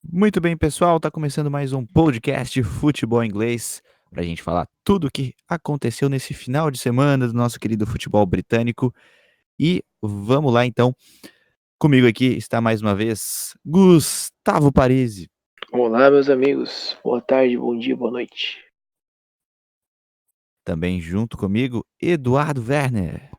Muito bem, pessoal, tá começando mais um podcast de futebol inglês pra gente falar tudo o que aconteceu nesse final de semana do nosso querido futebol britânico. E vamos lá então. Comigo aqui está mais uma vez Gustavo Parisi. Olá, meus amigos. Boa tarde, bom dia, boa noite. Também junto comigo, Eduardo Werner.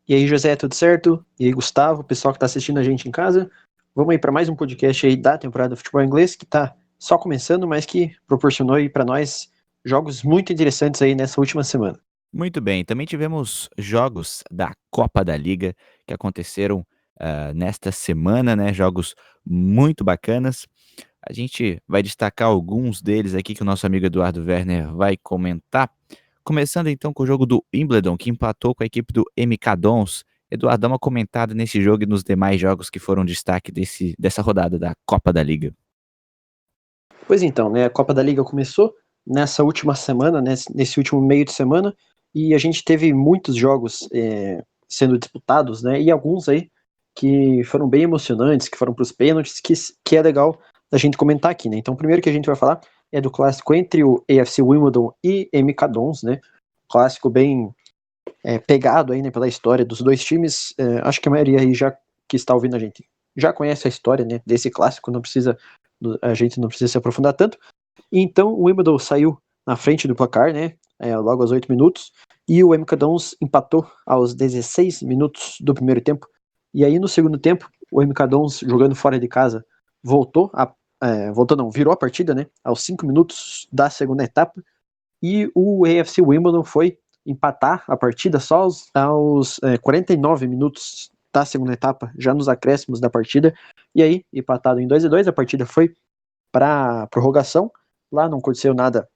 E aí, José, tudo certo? E aí, Gustavo, pessoal que está assistindo a gente em casa. Vamos aí para mais um podcast aí da temporada do futebol inglês, que está só começando, mas que proporcionou aí para nós jogos muito interessantes aí nessa última semana. Muito bem, também tivemos jogos da Copa da Liga que aconteceram nesta semana, né? Jogos muito bacanas. A gente vai destacar alguns deles aqui que o nosso amigo Eduardo Werner vai comentar. Começando então com o jogo do Wimbledon, que empatou com a equipe do MK Dons. Eduardo, dá uma comentada nesse jogo e nos demais jogos que foram destaque dessa rodada da Copa da Liga. Pois então, né? A Copa da Liga começou nessa última semana, nesse último meio de semana, e a gente teve muitos jogos sendo disputados, né? E alguns aí que foram bem emocionantes, que foram para os pênaltis, que é legal da gente comentar aqui, né? Então, o primeiro que a gente vai falar é do clássico entre o AFC Wimbledon e MK Dons, né? Clássico bem pegado aí, né, pela história dos dois times. Acho que a maioria aí já que está ouvindo a gente já conhece a história, né, desse clássico, a gente não precisa se aprofundar tanto. Então, o Wimbledon saiu na frente do placar, né, logo aos 8 minutos, e o MK Dons empatou aos 16 minutos do primeiro tempo. E aí, no segundo tempo, o MK Dons, jogando fora de casa, virou a partida, né, aos 5 minutos da segunda etapa, e o AFC Wimbledon foi empatar a partida só aos 49 minutos da segunda etapa, já nos acréscimos da partida, e aí, empatado em 2-2, a partida foi para prorrogação. Lá não aconteceu nada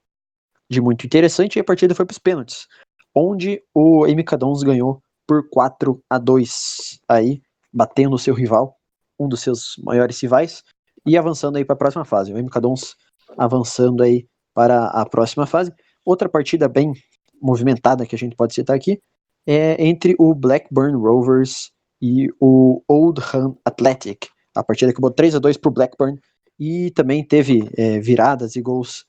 de muito interessante, e a partida foi para os pênaltis, onde o MK Dons ganhou por 4-2, aí batendo o seu rival, um dos seus maiores rivais, e avançando aí para a próxima fase. O MK Dons avançando aí para a próxima fase. Outra partida bem movimentada que a gente pode citar aqui é entre o Blackburn Rovers e o Oldham Athletic. A partida acabou 3-2 para o Blackburn, e também teve viradas e gols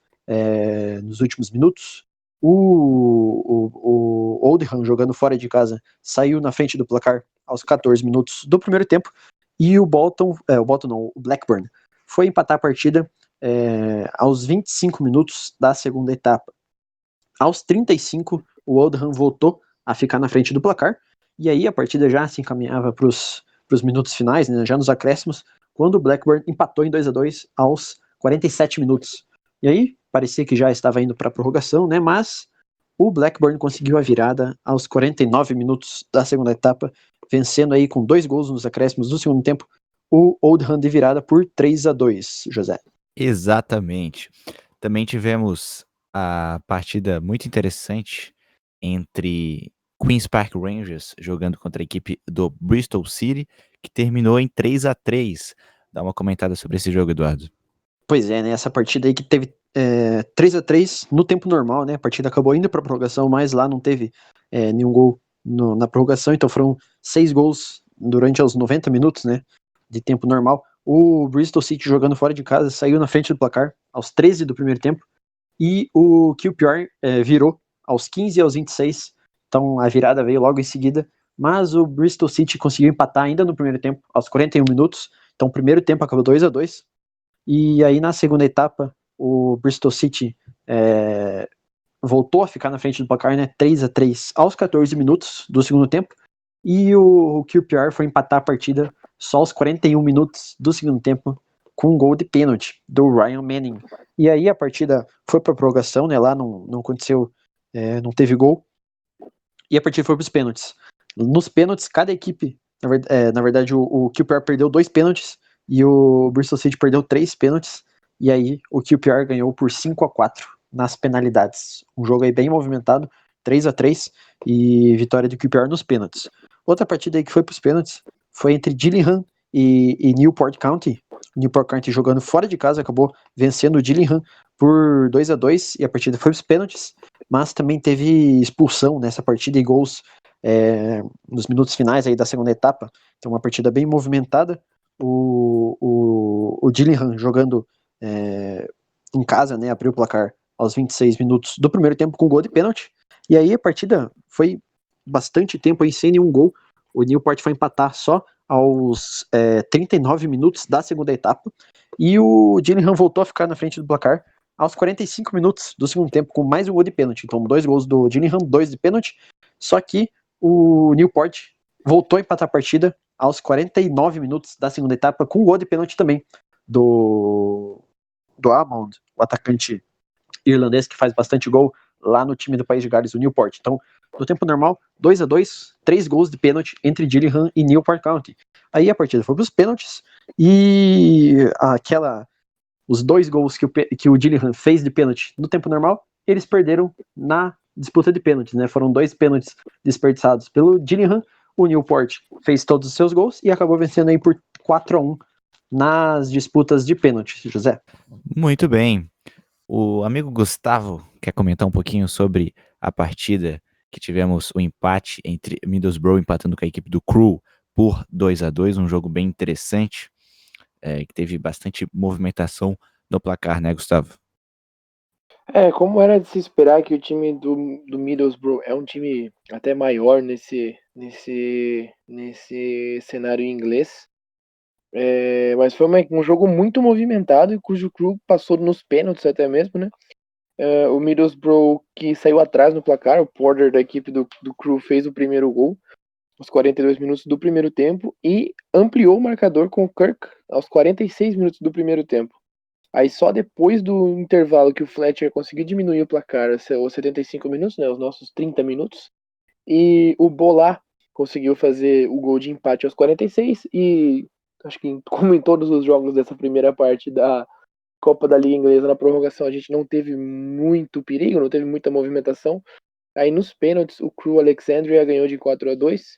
nos últimos minutos. O Oldham, jogando fora de casa, saiu na frente do placar aos 14 minutos do primeiro tempo, e o Blackburn foi empatar a partida aos 25 minutos da segunda etapa. Aos 35, o Oldham voltou a ficar na frente do placar, e aí a partida já se encaminhava para os minutos finais, né, já nos acréscimos, quando o Blackburn empatou em 2-2 aos 47 minutos. E aí parecia que já estava indo para a prorrogação, né, mas o Blackburn conseguiu a virada aos 49 minutos da segunda etapa, vencendo aí com 2 gols nos acréscimos do segundo tempo, o Oldham de virada por 3-2, José. Exatamente. Também tivemos a partida muito interessante entre Queen's Park Rangers jogando contra a equipe do Bristol City, que terminou em 3-3. Dá uma comentada sobre esse jogo, Eduardo. Pois é, né? Essa partida aí que teve 3-3 no tempo normal, né? A partida acabou indo para prorrogação, mas lá não teve nenhum gol na prorrogação, então foram 6 gols durante os 90 minutos, né? De tempo normal. O Bristol City, jogando fora de casa, saiu na frente do placar aos 13 do primeiro tempo, e o QPR virou aos 15 e aos 26, então a virada veio logo em seguida, mas o Bristol City conseguiu empatar ainda no primeiro tempo, aos 41 minutos, então o primeiro tempo acabou 2-2, e aí na segunda etapa o Bristol City voltou a ficar na frente do placar, né, 3-3 aos 14 minutos do segundo tempo, e o QPR foi empatar a partida só aos 41 minutos do segundo tempo, com um gol de pênalti do Ryan Manning. E aí a partida foi para prorrogação, né? Lá não aconteceu, não teve gol, e a partida foi para os pênaltis. Nos pênaltis, cada equipe, na verdade, o QPR perdeu 2 pênaltis e o Bristol City perdeu 3 pênaltis, e aí o QPR ganhou por 5-4 nas penalidades. Um jogo aí bem movimentado, 3-3, e vitória do QPR nos pênaltis. Outra partida aí que foi para os pênaltis foi entre Gillingham e Newport County. Newport County, jogando fora de casa, acabou vencendo o Gillingham por 2-2, e a partida foi para os pênaltis, mas também teve expulsão nessa partida e gols nos minutos finais aí da segunda etapa. Então uma partida bem movimentada. O o Gillingham jogando em casa, né, abriu o placar aos 26 minutos do primeiro tempo com gol de pênalti, e aí a partida foi bastante tempo aí sem nenhum gol. O Newport foi empatar só aos 39 minutos da segunda etapa, e o Gillingham voltou a ficar na frente do placar aos 45 minutos do segundo tempo, com mais um gol de pênalti. Então, 2 gols do Gillingham, 2 de pênalti, só que o Newport voltou a empatar a partida aos 49 minutos da segunda etapa, com um gol de pênalti também do Hammond, o atacante irlandês que faz bastante gol lá no time do País de Gales, o Newport. Então, no tempo normal, 2-2, 3 gols de pênalti entre Gillingham e Newport County. Aí a partida foi para os pênaltis e os 2 gols que o Gillingham fez de pênalti no tempo normal, eles perderam na disputa de pênaltis, né? Foram 2 pênaltis desperdiçados pelo Gillingham. O Newport fez todos os seus gols e acabou vencendo aí por 4-1 nas disputas de pênaltis, José. Muito bem. O amigo Gustavo quer comentar um pouquinho sobre a partida que tivemos o empate entre Middlesbrough empatando com a equipe do Crew por 2-2, um jogo bem interessante, que teve bastante movimentação no placar, né, Gustavo? Como era de se esperar que o time do Middlesbrough é um time até maior nesse cenário inglês. Mas foi um jogo muito movimentado e cujo Crew passou nos pênaltis até mesmo, né? O Middlesbrough que saiu atrás no placar, o Porter da equipe do Crew fez o primeiro gol aos 42 minutos do primeiro tempo e ampliou o marcador com o Kirk aos 46 minutos do primeiro tempo. Aí só depois do intervalo que o Fletcher conseguiu diminuir o placar aos 75 minutos, né, os nossos 30 minutos, e o Bolá conseguiu fazer o gol de empate aos 46 e acho que como em todos os jogos dessa primeira parte da Copa da Liga Inglesa na prorrogação a gente não teve muito perigo, não teve muita movimentação. Aí nos pênaltis o Crew Alexandria ganhou de 4-2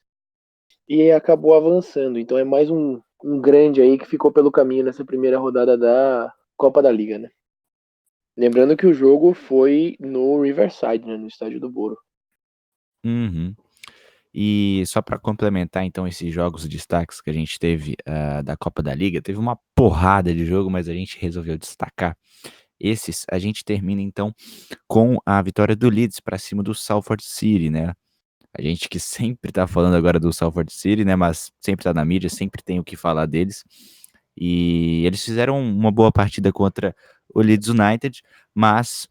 e acabou avançando. Então é mais um grande aí que ficou pelo caminho nessa primeira rodada da Copa da Liga, né? Lembrando que o jogo foi no Riverside, né, no estádio do Boro. Uhum. E só para complementar então esses jogos destaques que a gente teve da Copa da Liga, teve uma porrada de jogo, mas a gente resolveu destacar esses. A gente termina então com a vitória do Leeds para cima do Salford City, né? A gente que sempre tá falando agora do Salford City, né, mas sempre tá na mídia, sempre tem o que falar deles. E eles fizeram uma boa partida contra o Leeds United, mas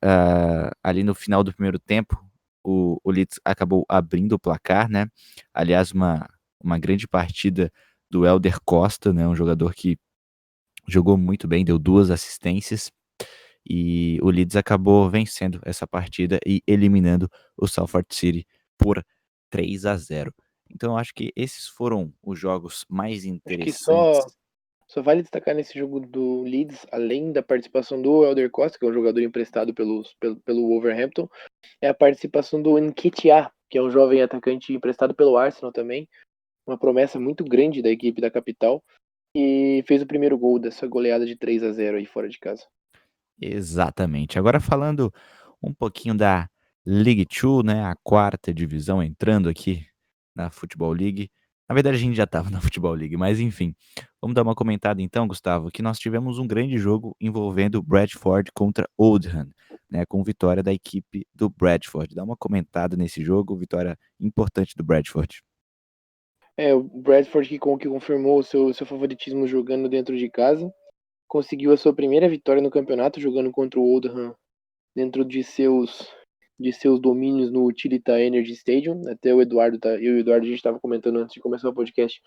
ali no final do primeiro tempo, o Leeds acabou abrindo o placar, né? Aliás, uma grande partida do Helder Costa, né? Um jogador que jogou muito bem, deu 2 assistências. E o Leeds acabou vencendo essa partida e eliminando o Salford City por 3-0. Então eu acho que esses foram os jogos mais Acho que interessantes. só vale destacar nesse jogo do Leeds, além da participação do Helder Costa, que é um jogador emprestado pelo Wolverhampton, é a participação do Nketiah, que é um jovem atacante emprestado pelo Arsenal também, uma promessa muito grande da equipe da capital, e fez o primeiro gol dessa goleada de 3-0 aí fora de casa. Exatamente. Agora falando um pouquinho da League Two, né, a 4ª divisão entrando aqui na Football League. Na verdade a gente já estava na Football League, mas enfim. Vamos dar uma comentada então, Gustavo, que nós tivemos um grande jogo envolvendo Bradford contra Oldham, né, com vitória da equipe do Bradford. Dá uma comentada nesse jogo, vitória importante do Bradford. O Bradford que confirmou o seu favoritismo jogando dentro de casa, conseguiu a sua primeira vitória no campeonato jogando contra o Oldham dentro de seus domínios no Utilita Energy Stadium. Até eu e o Eduardo a gente estava comentando antes de começar o podcast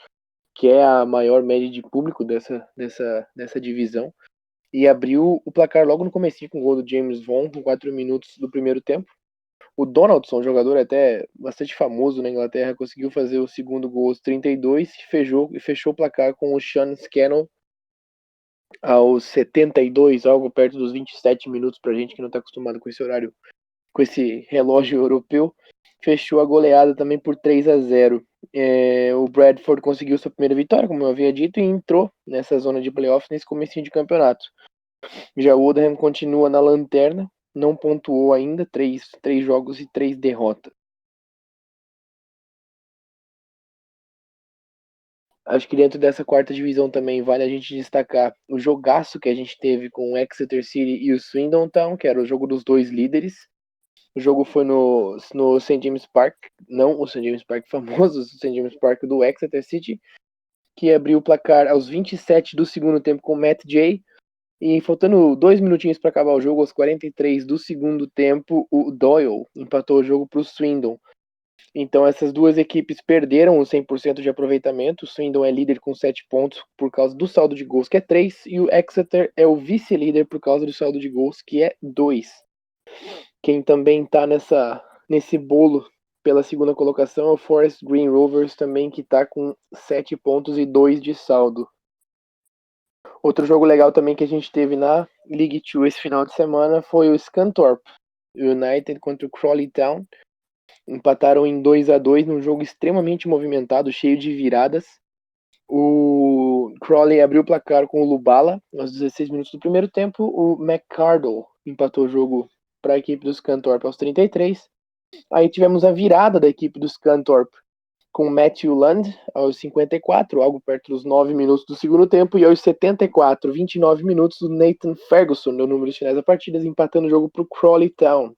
que é a maior média de público dessa divisão, e abriu o placar logo no comecinho com o gol do James Vaughan com 4 minutos do primeiro tempo. O Donaldson, jogador até bastante famoso na Inglaterra, conseguiu fazer o segundo gol aos 32 e fechou o placar com o Sean Scannell aos 72, algo perto dos 27 minutos pra gente que não tá acostumado com esse horário, com esse relógio europeu. Fechou a goleada também por 3-0. O Bradford conseguiu sua primeira vitória, como eu havia dito, e entrou nessa zona de playoffs nesse comecinho de campeonato. Já o Oldham continua na lanterna, não pontuou ainda, 3 jogos e 3 derrotas. Acho que dentro dessa quarta divisão também vale a gente destacar o jogaço que a gente teve com o Exeter City e o Swindon Town, que era o jogo dos dois líderes. O jogo foi no St. James Park, não o St. James Park famoso, o St. James Park do Exeter City, que abriu o placar aos 27 do segundo tempo com o Matt Jay. E faltando 2 minutinhos para acabar o jogo, aos 43 do segundo tempo, o Doyle empatou o jogo para o Swindon. Então essas duas equipes perderam o 100% de aproveitamento. O Swindon é líder com 7 pontos por causa do saldo de gols, que é 3, e o Exeter é o vice-líder por causa do saldo de gols, que é 2. Quem também está nesse bolo pela segunda colocação é o Forest Green Rovers, também, que está com 7 pontos e 2 de saldo. Outro jogo legal também que a gente teve na League 2 esse final de semana foi o Scunthorpe United contra o Crawley Town. Empataram em 2-2 num jogo extremamente movimentado, cheio de viradas. O Crawley abriu o placar com o Lubala aos 16 minutos do primeiro tempo. O McCardle empatou o jogo para a equipe do Scunthorpe aos 33. Aí tivemos a virada da equipe do Scunthorpe com o Matthew Lund aos 54, algo perto dos 9 minutos do segundo tempo, e aos 74, 29 minutos, o Nathan Ferguson deu números finais da partida, empatando o jogo para o Crawley Town.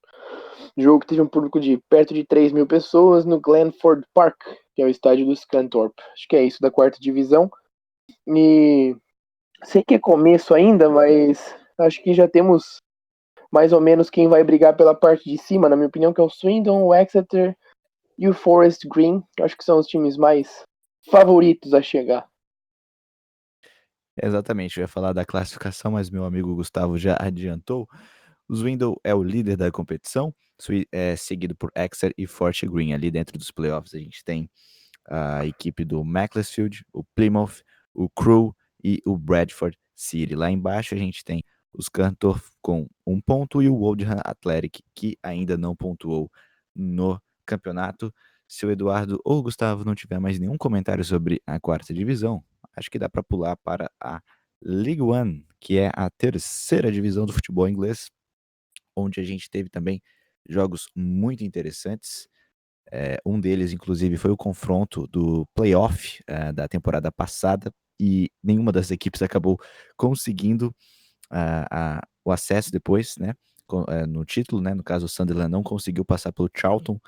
Jogo que teve um público de perto de 3 mil pessoas no Glenford Park, que é o estádio do Scunthorpe. Acho que é isso da quarta divisão. E sei que é começo ainda, mas acho que já temos mais ou menos quem vai brigar pela parte de cima, na minha opinião, que é o Swindon, o Exeter e o Forest Green. Acho que são os times mais favoritos a chegar. Exatamente, eu ia falar da classificação, mas meu amigo Gustavo já adiantou. O Swindon é o líder da competição, seguido por Exeter e Forest Green. Ali dentro dos playoffs a gente tem a equipe do Macclesfield, o Plymouth, o Crewe e o Bradford City. Lá embaixo a gente tem os Scunthorpe com 1 ponto e o Oldham Athletic, que ainda não pontuou no campeonato. Se o Eduardo ou o Gustavo não tiver mais nenhum comentário sobre a quarta divisão, acho que dá para pular para a League One, que é a terceira divisão do futebol inglês, onde a gente teve também jogos muito interessantes. Um deles, inclusive, foi o confronto do playoff da temporada passada, e nenhuma das equipes acabou conseguindo o acesso depois, né, no título, né, no caso o Sunderland não conseguiu passar pelo Charlton,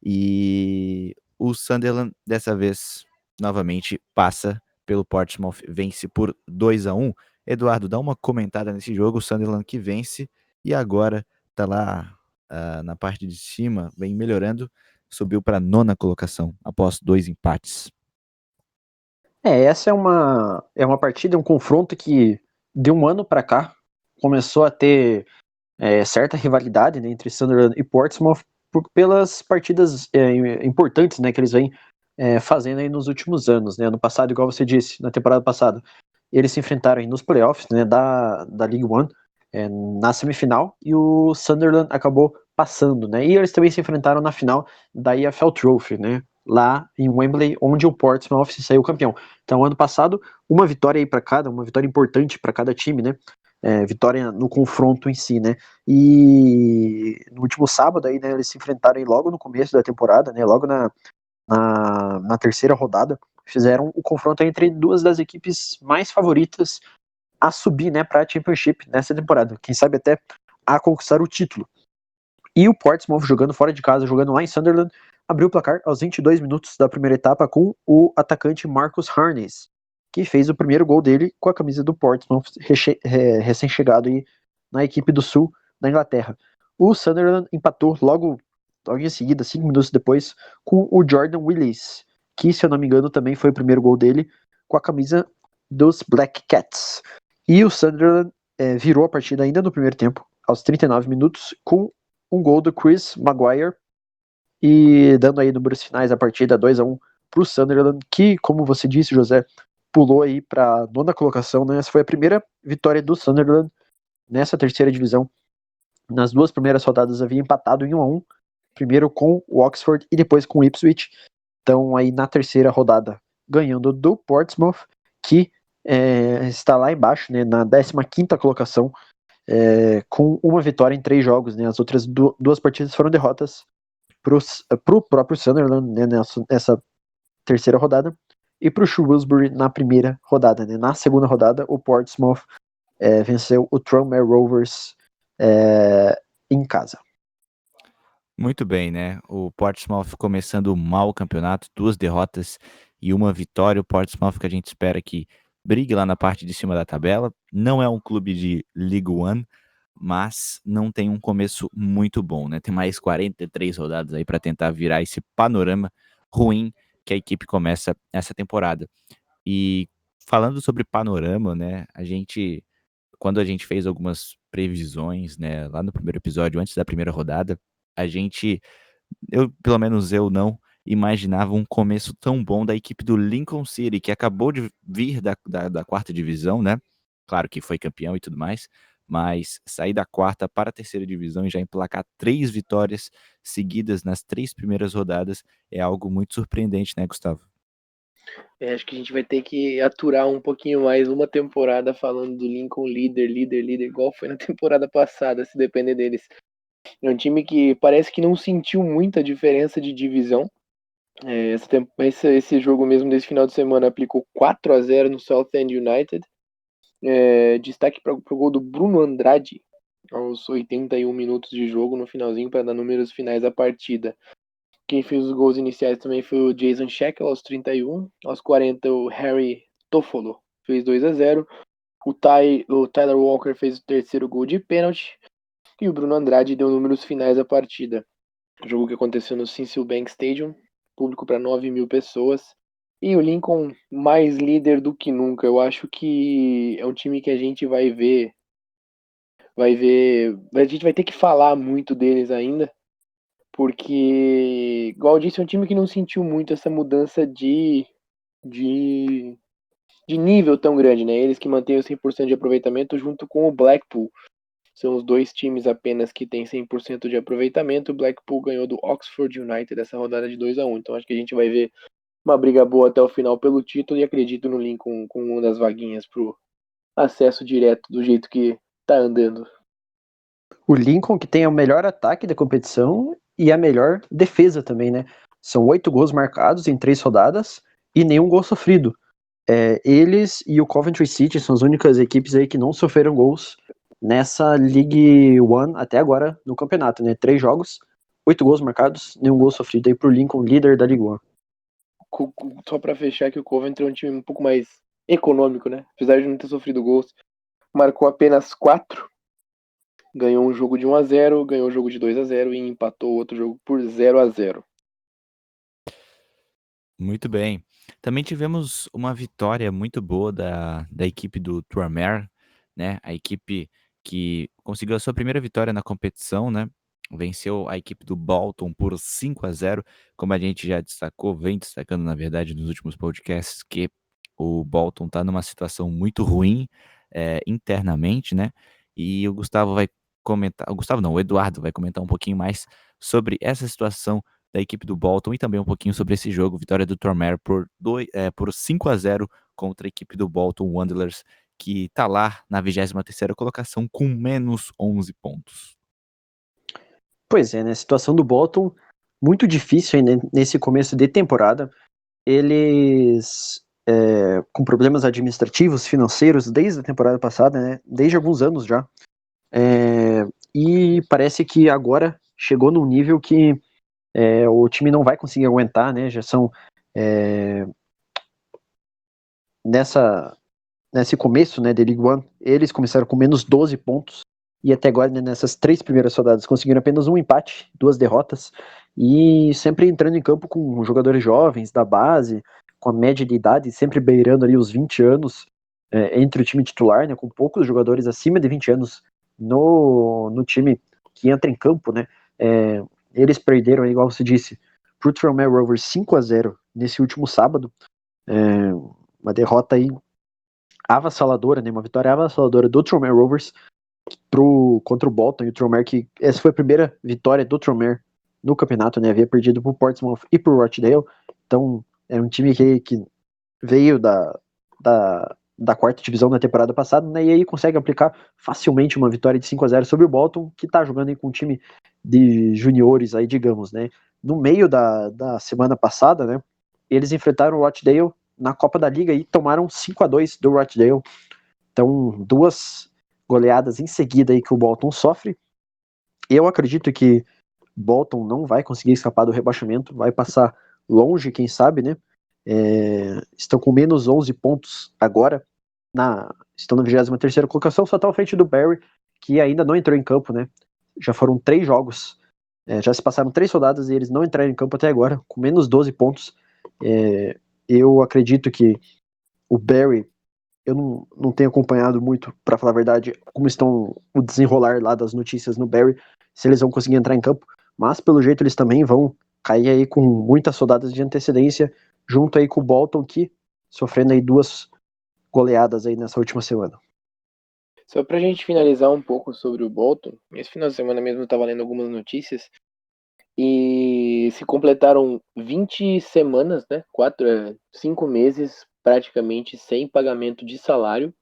e o Sunderland dessa vez, novamente, passa pelo Portsmouth, vence por 2-1. Eduardo, dá uma comentada nesse jogo, o Sunderland que vence, e agora tá lá na parte de cima, vem melhorando, subiu para a 9ª colocação, após 2 empates. Essa é uma partida, um confronto que de um ano para cá começou a ter certa rivalidade, né, entre Sunderland e Portsmouth pelas partidas importantes, né, que eles vêm fazendo aí nos últimos anos, né. Ano passado, igual você disse, na temporada passada, eles se enfrentaram aí nos playoffs, né, da League One, na semifinal, e o Sunderland acabou passando, né, e eles também se enfrentaram na final da EFL Trophy, né, lá em Wembley, onde o Portsmouth saiu campeão. Então, ano passado, uma vitória aí para cada, uma vitória importante para cada time, né, vitória no confronto em si, né, e no último sábado aí, né, eles se enfrentaram aí logo no começo da temporada, né, logo na terceira rodada, fizeram o confronto entre duas das equipes mais favoritas a subir, né, para a Championship nessa temporada, quem sabe até a conquistar o título. E o Portsmouth, jogando fora de casa, jogando lá em Sunderland, abriu o placar aos 22 minutos da primeira etapa com o atacante Marcus Harness, que fez o primeiro gol dele com a camisa do Portsmouth, recém-chegado aí na equipe do sul da Inglaterra. O Sunderland empatou logo em seguida, 5 minutos depois, com o Jordan Willis, que, se eu não me engano, também foi o primeiro gol dele com a camisa dos Black Cats. E o Sunderland virou a partida ainda no primeiro tempo, aos 39 minutos, com um gol do Chris Maguire, e dando aí números finais a partida 2-1 para o Sunderland, que, como você disse, José, pulou aí para a 9ª colocação, né? Essa foi a primeira vitória do Sunderland nessa terceira divisão. Nas 2 primeiras rodadas havia empatado em 1-1, primeiro com o Oxford e depois com o Ipswich. Então aí na terceira rodada ganhando do Portsmouth, que está lá embaixo, né, na 15ª colocação, com uma vitória em 3 jogos, né? As outras 2 partidas foram derrotas pro próprio Sunderland, né, nessa terceira rodada. e para o Shrewsbury na primeira rodada, né? Na segunda rodada, o Portsmouth venceu o Tranmere Rovers em casa. Muito bem, né? O Portsmouth começando mal o campeonato, 2 derrotas e 1 vitória. O Portsmouth que a gente espera que brigue lá na parte de cima da tabela. Não é um clube de League One, mas não tem um começo muito bom, né? Tem mais 43 rodadas aí para tentar virar esse panorama ruim que a equipe começa essa temporada. E falando sobre panorama, né? Quando a gente fez algumas previsões, né, lá no primeiro episódio, antes da primeira rodada, a gente pelo menos eu não imaginava um começo tão bom da equipe do Lincoln City, que acabou de vir da 4ª divisão, né? Claro que foi campeão e tudo mais, mas sair da 4ª para a 3ª divisão e já emplacar 3 vitórias seguidas nas 3 primeiras rodadas é algo muito surpreendente, né, Gustavo? Acho que a gente vai ter que aturar um pouquinho mais uma temporada falando do Lincoln líder, igual foi na temporada passada, se depender deles. É um time que parece que não sentiu muita diferença de divisão. Esse jogo mesmo desse final de semana aplicou 4-0 no Southend United. Destaque para o gol do Bruno Andrade aos 81 minutos de jogo no finalzinho para dar números finais à partida. Quem fez os gols iniciais também foi o Jason Shekel aos 31. Aos 40 o Harry Toffolo fez 2-0. O Tyler Walker fez o terceiro gol de pênalti. E o Bruno Andrade deu números finais à partida. Jogo que aconteceu no Cecil Bank Stadium, público para 9.000 pessoas. E o Lincoln mais líder do que nunca. Eu acho que é um time que a gente vai ver. A gente vai ter que falar muito deles ainda. Porque, igual eu disse, é um time que não sentiu muito essa mudança de nível tão grande, né? Eles que mantêm o 100% de aproveitamento junto com o Blackpool. São os 2 times apenas que têm 100% de aproveitamento. O Blackpool ganhou do Oxford United essa rodada de 2-1. Então acho que a gente vai ver uma briga boa até o final pelo título e acredito no Lincoln com uma das vaguinhas pro acesso direto do jeito que tá andando. O Lincoln que tem o melhor ataque da competição e a melhor defesa também, né? São 8 gols marcados em 3 rodadas e nenhum gol sofrido. Eles e o Coventry City são as únicas equipes aí que não sofreram gols nessa League One até agora no campeonato, né? 3 jogos, 8 gols marcados, nenhum gol sofrido aí pro Lincoln, líder da League One. Só para fechar que o Coventry é um time um pouco mais econômico, né? Apesar de não ter sofrido gols, marcou apenas 4. Ganhou um jogo de 1-0, ganhou um jogo de 2-0 e empatou outro jogo por 0-0. Muito bem. Também tivemos uma vitória muito boa da equipe do Tranmere, né? A equipe que conseguiu a sua primeira vitória na competição, né? Venceu a equipe do Bolton por 5-0, como a gente já destacou, vem destacando, na verdade, nos últimos podcasts, que o Bolton está numa situação muito ruim internamente, né? E o Gustavo vai comentar, o Gustavo não, o Eduardo vai comentar um pouquinho mais sobre essa situação da equipe do Bolton e também um pouquinho sobre esse jogo, vitória do Tranmere por 5-0 contra a equipe do Bolton Wanderers, que está lá na 23ª colocação com menos 11 pontos. Pois é, né? A situação do Bolton muito difícil aí, né, nesse começo de temporada. Eles com problemas administrativos, financeiros, desde a temporada passada, né? Desde alguns anos já. E parece que agora chegou num nível que o time não vai conseguir aguentar, né? Já são nesse começo, né, de League One, eles começaram com menos 12 pontos e até agora, né, nessas 3 primeiras rodadas conseguiram apenas um empate, 2 derrotas e sempre entrando em campo com jogadores jovens da base, com a média de idade sempre beirando ali os 20 anos entre o time titular, né, com poucos jogadores acima de 20 anos no time que entra em campo, né. Eles perderam, igual você disse, pro Tranmere Rovers 5-0 nesse último sábado, uma derrota aí avassaladora, né, uma vitória avassaladora do Tranmere Rovers contra o Bolton, e o Tranmere, que essa foi a primeira vitória do Tranmere no campeonato, né, havia perdido pro Portsmouth e pro Rochdale, então era um time que veio da 4ª divisão na temporada passada, né, e aí consegue aplicar facilmente uma vitória de 5-0 sobre o Bolton, que tá jogando aí com um time de juniores aí, digamos, né. No meio da semana passada, né, eles enfrentaram o Rochdale na Copa da Liga e tomaram 5-2 do Rochdale. Então, 2 goleadas em seguida aí que o Bolton sofre. Eu acredito que Bolton não vai conseguir escapar do rebaixamento, vai passar longe, quem sabe, né? Estão com menos 11 pontos agora, estão na 23ª colocação, só está à frente do Barry, que ainda não entrou em campo, né? Já foram 3 jogos, já se passaram 3 rodadas e eles não entraram em campo até agora, com menos 12 pontos. Eu acredito que o Barry, eu não tenho acompanhado muito, para falar a verdade, como estão o desenrolar lá das notícias no Barry, se eles vão conseguir entrar em campo, mas pelo jeito eles também vão cair aí com muitas rodadas de antecedência, junto aí com o Bolton, que sofrendo aí 2 goleadas aí nessa última semana. Só pra gente finalizar um pouco sobre o Bolton, esse final de semana mesmo eu tava lendo algumas notícias e se completaram 20 semanas, né? 5 meses praticamente sem pagamento de salário,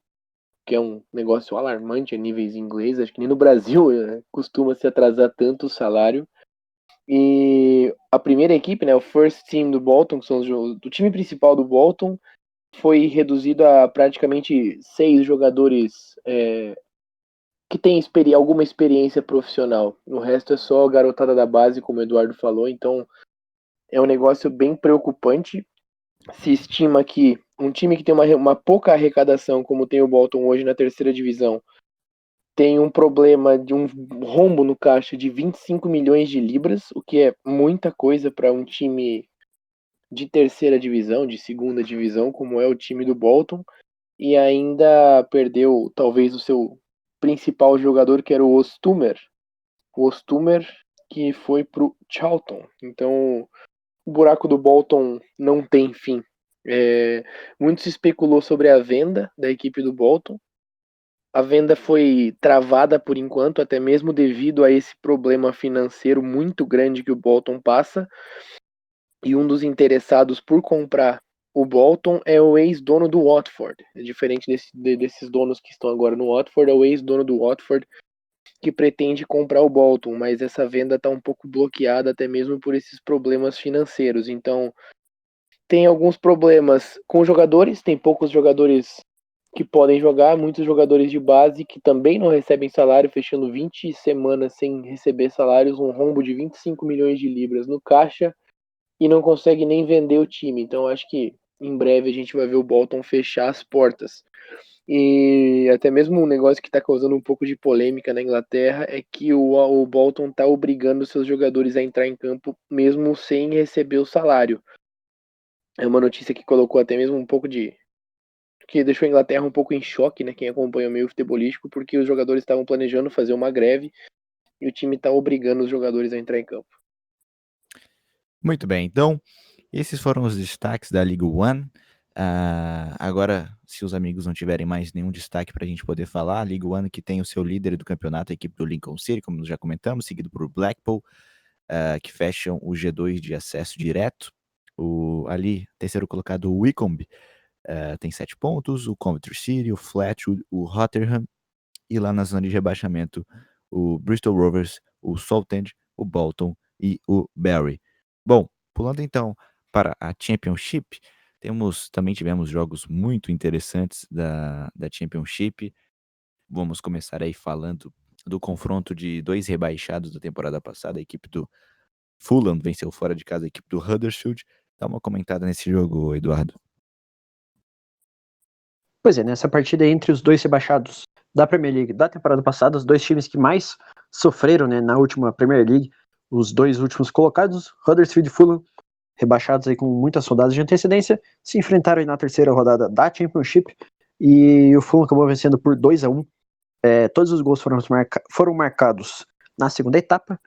que é um negócio alarmante a níveis ingleses, acho que nem no Brasil costuma se atrasar tanto o salário. E a primeira equipe, né, o first team do Bolton, que são do time principal do Bolton, foi reduzido a praticamente 6 jogadores que têm alguma experiência profissional. O resto é só garotada da base, como o Eduardo falou. Então é um negócio bem preocupante. Se estima que um time que tem uma pouca arrecadação, como tem o Bolton hoje na 3ª divisão, tem um problema de um rombo no caixa de 25 milhões de libras, o que é muita coisa para um time de 3ª divisão, de 2ª divisão, como é o time do Bolton, e ainda perdeu talvez o seu principal jogador, que era o Ostumer, que foi pro Charlton. Então o buraco do Bolton não tem fim. Muito se especulou sobre a venda da equipe do Bolton. A venda foi travada por enquanto, até mesmo devido a esse problema financeiro muito grande que o Bolton passa. E um dos interessados por comprar o Bolton é o ex-dono do Watford. É diferente desses donos que estão agora no Watford, é o ex-dono do Watford que pretende comprar o Bolton, mas essa venda está um pouco bloqueada até mesmo por esses problemas financeiros. Então, tem alguns problemas com jogadores, tem poucos jogadores que podem jogar, muitos jogadores de base que também não recebem salário, fechando 20 semanas sem receber salários, um rombo de 25 milhões de libras no caixa, e não consegue nem vender o time. Então acho que em breve a gente vai ver o Bolton fechar as portas. E até mesmo um negócio que está causando um pouco de polêmica na Inglaterra é que o Bolton está obrigando seus jogadores a entrar em campo mesmo sem receber o salário. É uma notícia que colocou até mesmo um pouco que deixou a Inglaterra um pouco em choque, né? Quem acompanha o meio futebolístico, porque os jogadores estavam planejando fazer uma greve e o time está obrigando os jogadores a entrar em campo. Muito bem, então esses foram os destaques da League One. Agora, se os amigos não tiverem mais nenhum destaque para a gente poder falar, a League One que tem o seu líder do campeonato, a equipe do Lincoln City, como já comentamos, seguido por Blackpool, que fecham o G2 de acesso direto. Ali, terceiro colocado, o Wycombe, tem 7 pontos, o Coventry City, o Flat, o Rotherham, e lá na zona de rebaixamento, o Bristol Rovers, o Saltend, o Bolton e o Barry. Bom, pulando então para a Championship, também tivemos jogos muito interessantes da Championship. Vamos começar aí falando do confronto de 2 rebaixados da temporada passada. A equipe do Fulham venceu fora de casa a equipe do Huddersfield. Dá uma comentada nesse jogo, Eduardo. Pois é, nessa partida entre os 2 rebaixados da Premier League da temporada passada, os 2 times que mais sofreram, né, na última Premier League, os 2 últimos colocados, Huddersfield e Fulham, rebaixados aí com muitas rodadas de antecedência, se enfrentaram aí na terceira rodada da Championship e o Fulham acabou vencendo por 2-1. Todos os gols foram marcados na segunda etapa.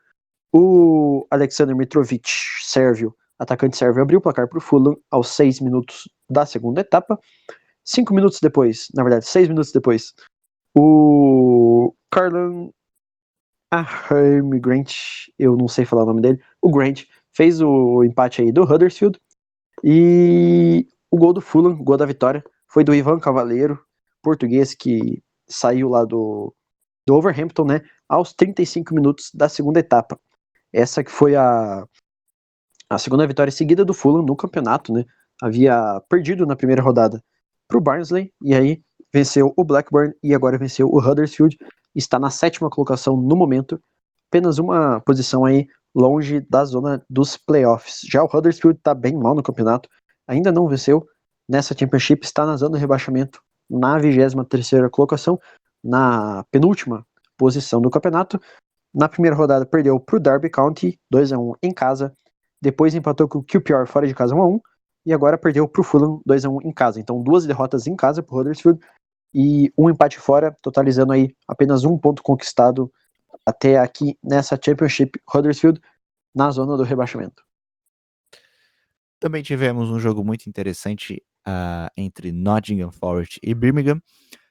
O Alexander Mitrovic, sérvio, atacante sérvio, abriu o placar para o Fulham aos 6 minutos da segunda etapa. 5 minutos depois, na verdade, 6 minutos depois, o Carlon Grant, eu não sei falar o nome dele, o Grant fez o empate aí do Huddersfield e o gol do Fulham, o gol da vitória, foi do Ivan Cavaleiro, português que saiu lá do Wolverhampton, né, aos 35 minutos da segunda etapa. Essa que foi a segunda vitória seguida do Fulham no campeonato, né, havia perdido na primeira rodada para o Barnsley, e aí venceu o Blackburn e agora venceu o Huddersfield, está na 7ª colocação no momento, apenas uma posição aí longe da zona dos playoffs. Já o Huddersfield está bem mal no campeonato, ainda não venceu nessa Championship, está na zona do rebaixamento, na 23ª colocação, na penúltima posição do campeonato. Na primeira rodada perdeu para o Derby County, 2-1 em casa, depois empatou com o QPR fora de casa 1-1, e agora perdeu para o Fulham 2-1 em casa. Então 2 derrotas em casa para o Huddersfield e um empate fora, totalizando aí apenas 1 ponto conquistado até aqui nessa Championship. Huddersfield na zona do rebaixamento. Também tivemos um jogo muito interessante entre Nottingham Forest e Birmingham,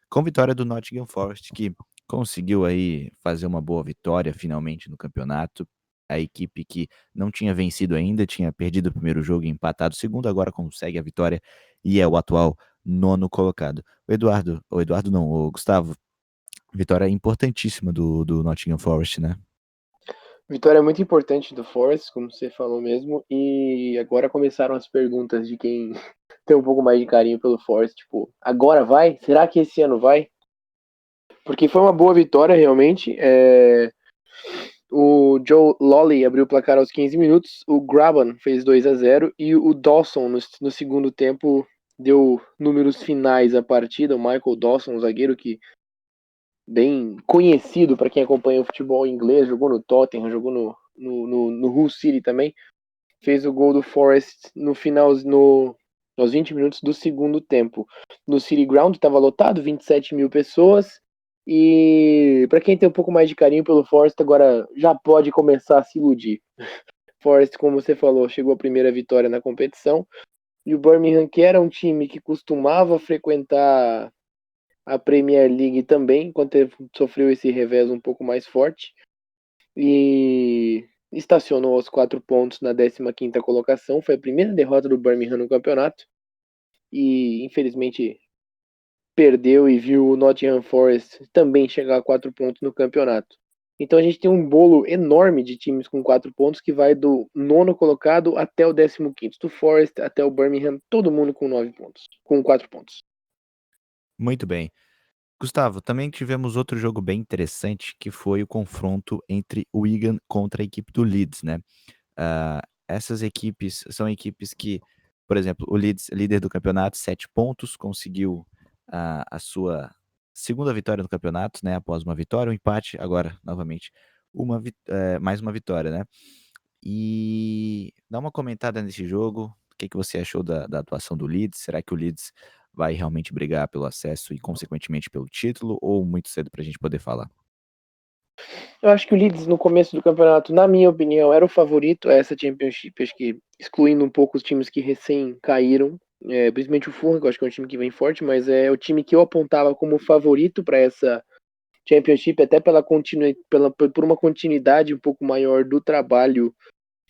com vitória do Nottingham Forest, que conseguiu aí fazer uma boa vitória finalmente no campeonato. A equipe que não tinha vencido ainda, tinha perdido o primeiro jogo e empatado o segundo, agora consegue a vitória e é o atual 9º colocado. O Gustavo, vitória importantíssima do Nottingham Forest, né? Vitória muito importante do Forest, como você falou mesmo, e agora começaram as perguntas de quem tem um pouco mais de carinho pelo Forest, tipo, agora vai? Será que esse ano vai? Porque foi uma boa vitória, realmente. O Joe Lawley abriu o placar aos 15 minutos, o Graban fez 2-0 e o Dawson, no segundo tempo, deu números finais à partida. O Michael Dawson, um zagueiro que bem conhecido para quem acompanha o futebol inglês, jogou no Tottenham, jogou no Hull City também, fez o gol do Forest no final, nos 20 minutos do segundo tempo. No City Ground estava lotado, 27 mil pessoas. E para quem tem um pouco mais de carinho pelo Forest, agora já pode começar a se iludir. Forest, como você falou, chegou à primeira vitória na competição. E o Birmingham, que era um time que costumava frequentar a Premier League também, quando sofreu esse revés um pouco mais forte. E estacionou aos 4 pontos na 15ª colocação. Foi a primeira derrota do Birmingham no campeonato. E, infelizmente, perdeu e viu o Nottingham Forest também chegar a 4 pontos no campeonato. Então a gente tem um bolo enorme de times com 4 pontos que vai do 9º colocado até o 15º, do Forest até o Birmingham, todo mundo com 9 pontos, com 4 pontos. Muito bem. Gustavo, também tivemos outro jogo bem interessante, que foi o confronto entre o Wigan contra a equipe do Leeds, né? Essas equipes são equipes que, por exemplo, o Leeds, líder do campeonato, 7 pontos, conseguiu a sua segunda vitória no campeonato, né? Após uma vitória, um empate, agora, novamente, mais uma vitória, né? E dá uma comentada nesse jogo, o que você achou da atuação do Leeds? Será que o Leeds vai realmente brigar pelo acesso e, consequentemente, pelo título, ou muito cedo para a gente poder falar? Eu acho que o Leeds, no começo do campeonato, na minha opinião, era o favorito a essa Championship, acho que excluindo um pouco os times que recém caíram, principalmente o Fulham, que eu acho que é um time que vem forte, mas é o time que eu apontava como favorito para essa Championship, até por uma continuidade um pouco maior do trabalho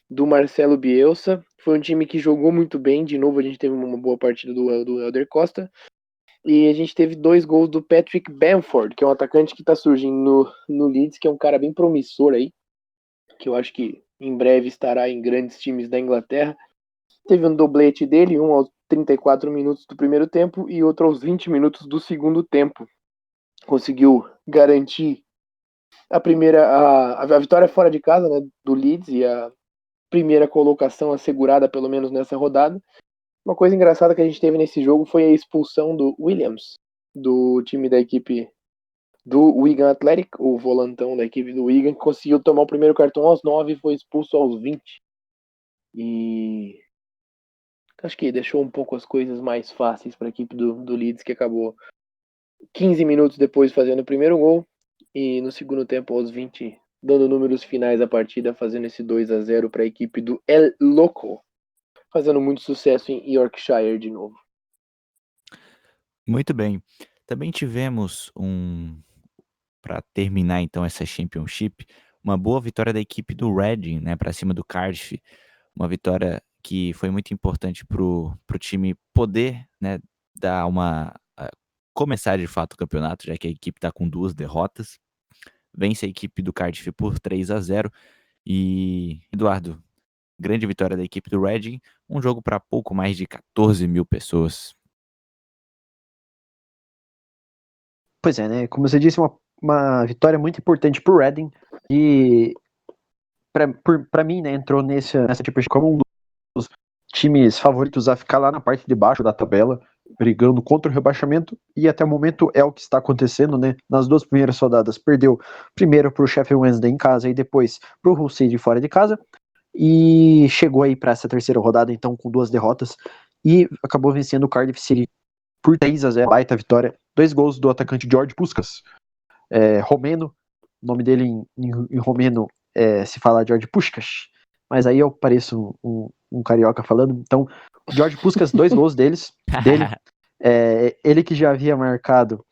do Marcelo Bielsa. Foi um time que jogou muito bem, de novo a gente teve uma boa partida do Helder Costa, e a gente teve 2 gols do Patrick Bamford, que é um atacante que está surgindo no Leeds, que é um cara bem promissor aí, que eu acho que em breve estará em grandes times da Inglaterra. Teve um doblete dele, um aos 34 minutos do primeiro tempo e outro aos 20 minutos do segundo tempo. Conseguiu garantir a vitória fora de casa, né, do Leeds, e a primeira colocação assegurada, pelo menos nessa rodada. Uma coisa engraçada que a gente teve nesse jogo foi a expulsão do Williams, do time da equipe do Wigan Athletic, o volantão da equipe do Wigan, que conseguiu tomar o primeiro cartão aos 9 e foi expulso aos 20. E acho que deixou um pouco as coisas mais fáceis para a equipe do Leeds, que acabou 15 minutos depois fazendo o primeiro gol e no segundo tempo, aos 20, dando números finais à partida, fazendo esse 2-0 para a equipe do El Loco, fazendo muito sucesso em Yorkshire de novo. Muito bem. Também tivemos para terminar então essa Championship, uma boa vitória da equipe do Reading, né, para cima do Cardiff. Uma vitória que foi muito importante pro time poder, né, dar começar de fato o campeonato, já que a equipe está com 2 derrotas. Vence a equipe do Cardiff por 3-0. E, Eduardo, grande vitória da equipe do Reading, um jogo para pouco mais de 14 mil pessoas. Pois é, né? Como você disse, uma vitória muito importante pro Reading e para mim, né, entrou nessa tipo como um dos times favoritos a ficar lá na parte de baixo da tabela, brigando contra o rebaixamento, e até o momento é o que está acontecendo, né? Nas duas primeiras rodadas, perdeu primeiro pro Sheffield Wednesday em casa e depois pro Hull City fora de casa, e chegou aí para essa terceira rodada, então, com 2 derrotas, e acabou vencendo o Cardiff City por 3-0, baita vitória, 2 gols do atacante George Puskas, romeno, o nome dele em romeno se fala George Puskas, mas aí eu pareço um carioca falando, então, George Puskas, 2 gols dele, ele que já havia marcado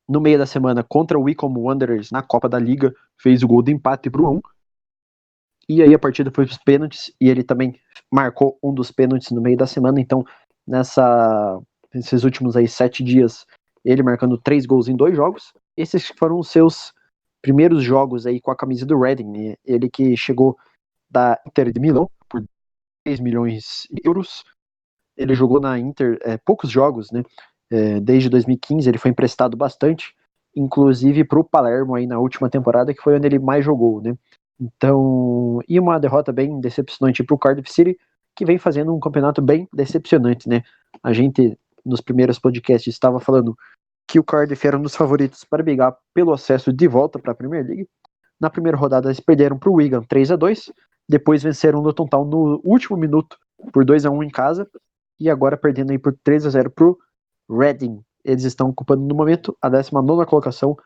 no meio da semana contra o Wycombe Wanderers na Copa da Liga, fez o gol de empate pro 1, e aí a partida foi para os pênaltis, e ele também marcou um dos pênaltis no meio da semana, então nesses últimos aí 7 dias, ele marcando 3 gols em 2 jogos. Esses foram os seus primeiros jogos aí com a camisa do Reading, né? Ele que chegou da Inter de Milão por 3 milhões de euros, ele jogou na Inter poucos jogos, né? Desde 2015 ele foi emprestado bastante, inclusive para o Palermo aí na última temporada, que foi onde ele mais jogou, né? Então, e uma derrota bem decepcionante para o Cardiff City, que vem fazendo um campeonato bem decepcionante, né? A gente, nos primeiros podcasts, estava falando que o Cardiff era um dos favoritos para brigar pelo acesso de volta para a Premier League. Na primeira rodada, eles perderam para o Wigan 3-2, depois venceram o Luton Town no último minuto por 2-1 em casa, e agora perdendo aí por 3-0 para o Reading. Eles estão ocupando no momento a 19ª colocação,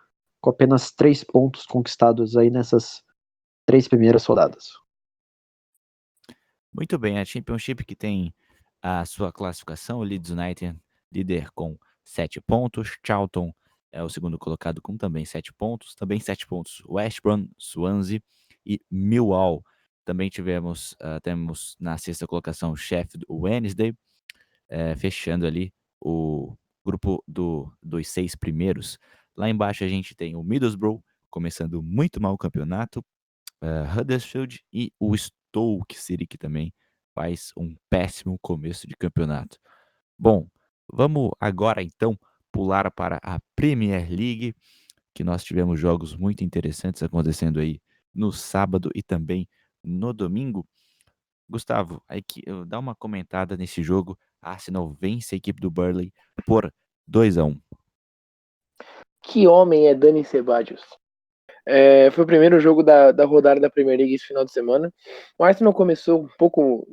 com apenas 3 pontos conquistados aí nessas 3 primeiras rodadas. Muito bem, a Championship que tem a sua classificação, o Leeds United líder com 7 pontos, Charlton é o segundo colocado com também 7 pontos, também 7 pontos West Brom, Swansea e Millwall. Também temos na sexta colocação Sheffield Wednesday, fechando ali o grupo dos 6 primeiros. Lá embaixo a gente tem o Middlesbrough, começando muito mal o campeonato, Huddersfield e o Stoke City, que também faz um péssimo começo de campeonato. Bom, vamos agora então pular para a Premier League, que nós tivemos jogos muito interessantes acontecendo aí no sábado e também no domingo. Gustavo, dá uma comentada nesse jogo. A Arsenal vence a equipe do Burnley por 2-1. Que homem é Dani Ceballos? Foi o primeiro jogo da rodada da Premier League esse final de semana. O Arsenal começou um pouco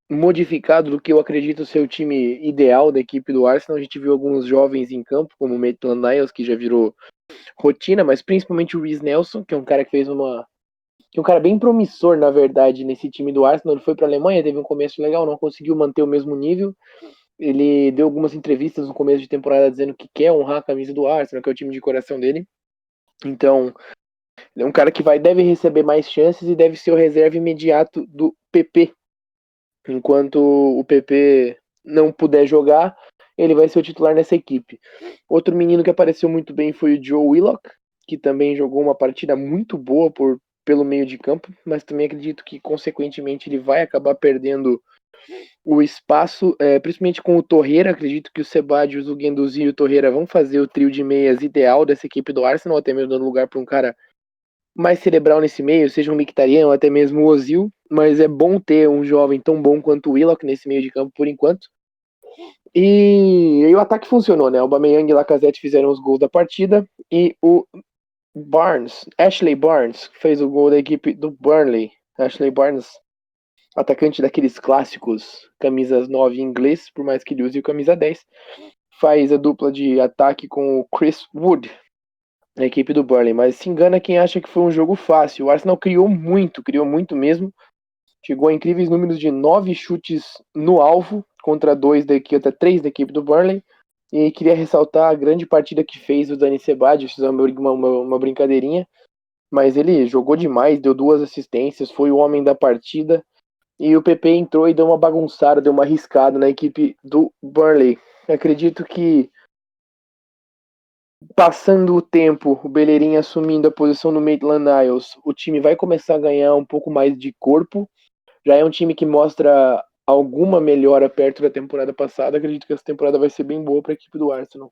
modificado do que eu acredito ser o time ideal da equipe do Arsenal. A gente viu alguns jovens em campo, como o Maitland-Niles, que já virou rotina, mas principalmente o Reece Nelson, que é um cara que fez que é um cara bem promissor, na verdade, nesse time do Arsenal. Ele foi para a Alemanha, teve um começo legal, não conseguiu manter o mesmo nível. Ele deu algumas entrevistas no começo de temporada dizendo que quer honrar a camisa do Arsenal, que é o time de coração dele. Então, ele é um cara que deve receber mais chances e deve ser o reserva imediato do PP. Enquanto o PP não puder jogar, ele vai ser o titular nessa equipe. Outro menino que apareceu muito bem foi o Joe Willock, que também jogou uma partida muito boa pelo meio de campo, mas também acredito que, consequentemente, ele vai acabar perdendo o espaço, principalmente com o Torreira. Acredito que o Sebadios, o Guendouzi e o Torreira vão fazer o trio de meias ideal dessa equipe do Arsenal, até mesmo dando lugar para um cara mais cerebral nesse meio, seja um Mkhitaryan ou até mesmo o Ozil, mas é bom ter um jovem tão bom quanto o Willock nesse meio de campo por enquanto. E o ataque funcionou, né? O Aubameyang e o Lacazette fizeram os gols da partida e o Ashley Barnes, fez o gol da equipe do Burnley. Ashley Barnes, atacante daqueles clássicos camisas 9 em inglês, por mais que ele use o camisa 10, faz a dupla de ataque com o Chris Wood, na equipe do Burnley, mas se engana quem acha que foi um jogo fácil. O Arsenal criou muito mesmo. Chegou a incríveis números de 9 chutes no alvo contra 3 da equipe do Burnley. E queria ressaltar a grande partida que fez o Dani Ceballos, fiz uma brincadeirinha, mas ele jogou demais, deu 2 assistências, foi o homem da partida. E o PP entrou e deu uma bagunçada, deu uma arriscada na equipe do Burnley. Acredito que, passando o tempo, o Bellerin assumindo a posição no Maitland-Niles, o time vai começar a ganhar um pouco mais de corpo. já é um time que mostra alguma melhora perto da temporada passada. Acredito que essa temporada vai ser bem boa para a equipe do Arsenal.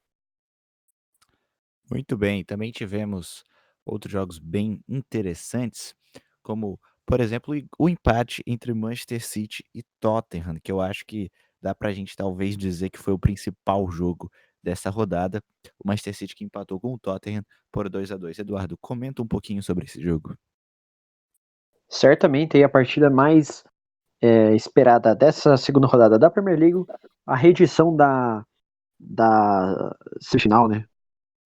Muito bem, também tivemos outros jogos bem interessantes, como, por exemplo, o empate entre Manchester City e Tottenham, que eu acho que dá pra gente talvez dizer que foi o principal jogo dessa rodada. O Manchester City que empatou com o Tottenham por 2-2. Eduardo, comenta um pouquinho sobre esse jogo. Certamente aí a partida mais esperada dessa segunda rodada da Premier League, a reedição da semifinal, né?